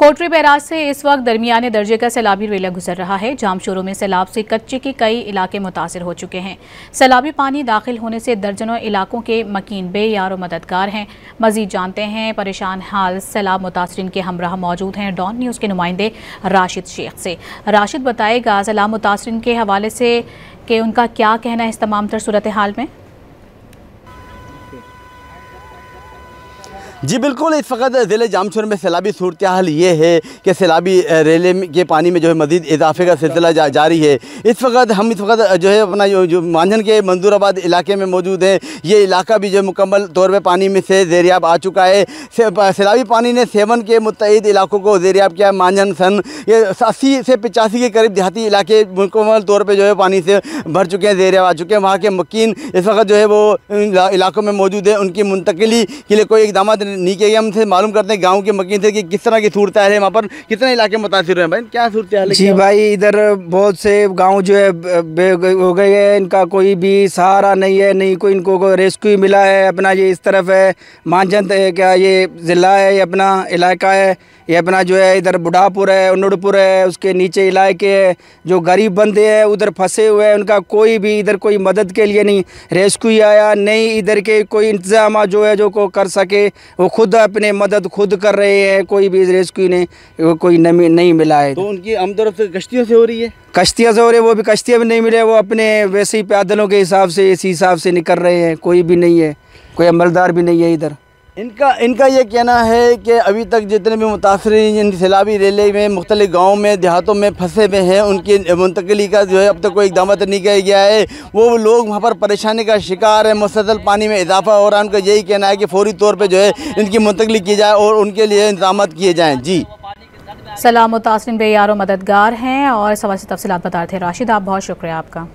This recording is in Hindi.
कोटरी बैराज से इस वक्त दरमियाने दर्जे का सैलाबी रेला गुजर रहा है। जामशोरों में सैलाब से कच्चे के कई इलाके मुतासिर हो चुके हैं। सैलाबी पानी दाखिल होने से दर्जनों इलाकों के मकीन बेयार और मददगार हैं। मजीद जानते हैं परेशान हाल सैलाब मुतासरीन के हमरा मौजूद हैं डॉन न्यूज़ के नुमाइंदे राशिद शेख से। राशिद बताएगा सैलाब मुतासरीन के हवाले से कि उनका क्या कहना है इस तमाम तर सूरत हाल में। जी बिल्कुल, इस वक्त ज़िले जामशोर में सैलाबी सूरत हाल ये है कि सैलाबी रेले के पानी में जो है मज़ीद इजाफे का सिलसिला जारी है। इस वक्त जो है अपना जो मांझन के मंजूराबाद इलाके में मौजूद है। ये इलाका भी जो है मुकम्मल तौर पे पानी में से ज़ेरियाब आ चुका है। सैलाबी पानी ने सेवन के मुत्तहिद इलाकों को ज़ेरियाब किया। मांझन सन ये 80 से 85 के करीब देहाती इलाके मुकम्मल तौर पर जो है पानी से भर चुके हैं, ज़ेरियाब आ चुके हैं। वहाँ के मकीन इस वक्त जो है वो इलाकों में मौजूद है। उनकी मुंतकिली के लिए कोई इकदाम नहीं किए। हमसे मालूम करते हैं गांव के मकीन से कि किस तरह की सूरत हाल है, वहाँ पर कितने इलाके मुतासिर हुए हैं। भाई क्या सूरत हाल है? जी भाई, इधर बहुत से गांव जो है हो गए हैं, इनका कोई भी सहारा नहीं है, नहीं कोई इनको रेस्क्यू मिला है। अपना ये इस तरफ है मांझन क्या ये ज़िला है, ये अपना इलाका है। ये अपना जो है इधर बुढ़ापुर है, उन्नड़पुर है, उसके नीचे इलाके है। जो गरीब बंदे हैं उधर फंसे हुए हैं, उनका कोई भी इधर कोई मदद के लिए नहीं रेस्क्यू आया, नहीं इधर के कोई इंतजाम जो है जो को कर सके। वो खुद अपने मदद खुद कर रहे हैं, कोई भी रेस्क्यू कोई नहीं मिला है। तो उनकी आमतौर से कश्तियों से हो रही है, कश्तियाँ से हो रही है। वो भी कश्तियाँ भी नहीं मिले, वो अपने वैसे ही पैदलों के हिसाब से इसी हिसाब से निकल रहे हैं। कोई भी नहीं है, कोई अमलदार भी नहीं है इधर। इनका ये कहना है कि अभी तक जितने भी मुतासरीन सैलाबी रेले में मुख्तलिफ गाँव में देहातों में फंसे हुए हैं, उनकी मुंतकली का जो है अब तक कोई इकदाम नहीं किया गया है। वो लोग वहाँ पर परेशानी का शिकार है, मुसलसल पानी में इजाफा हो रहा है। उनका यही कहना है कि फौरी तौर पर जो है इनकी मुंतकली की जाए और उनके लिए इंतजाम किए जाएँ। जी सैलाब मुतासरीन बेयार और मददगार हैं और सवाल से तफसीलात बता रहे थे राशिद। आप बहुत शुक्रिया आपका।